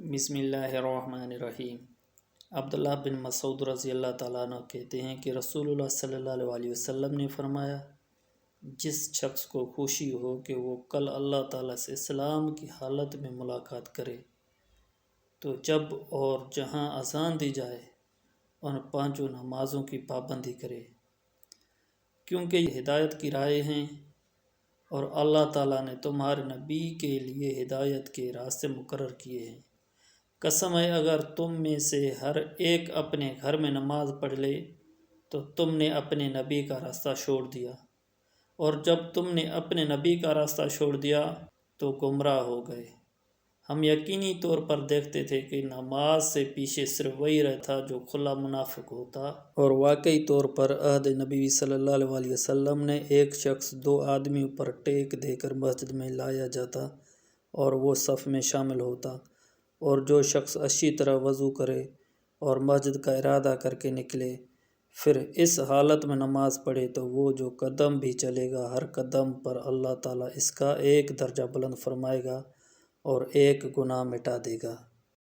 بسم اللہ الرحمن الرحیم۔ عبداللہ بن مسعود رضی اللہ تعالیٰ عنہ کہتے ہیں کہ رسول اللہ صلی اللہ علیہ وسلم نے فرمایا، جس شخص کو خوشی ہو کہ وہ کل اللہ تعالیٰ سے سلام کی حالت میں ملاقات کرے تو جب اور جہاں اذان دی جائے ان 5 نمازوں کی پابندی کرے، کیونکہ یہ ہدایت کی رائے ہیں اور اللہ تعالیٰ نے تمہارے نبی کے لیے ہدایت کے راستے مقرر کیے ہیں۔ قسم ہے اگر تم میں سے ہر ایک اپنے گھر میں نماز پڑھ لے تو تم نے اپنے نبی کا راستہ چھوڑ دیا، اور جب تم نے اپنے نبی کا راستہ چھوڑ دیا تو گمراہ ہو گئے۔ ہم یقینی طور پر دیکھتے تھے کہ نماز سے پیچھے صرف وہی رہتا جو کھلا منافق ہوتا، اور واقعی طور پر عہد نبی صلی اللہ علیہ وسلم نے ایک شخص 2 آدمیوں پر ٹیک دے کر مسجد میں لایا جاتا اور وہ صف میں شامل ہوتا، اور جو شخص اچھی طرح وضو کرے اور مسجد کا ارادہ کر کے نکلے پھر اس حالت میں نماز پڑھے تو وہ جو قدم بھی چلے گا ہر قدم پر اللہ تعالیٰ اس کا ایک درجہ بلند فرمائے گا اور ایک گناہ مٹا دے گا۔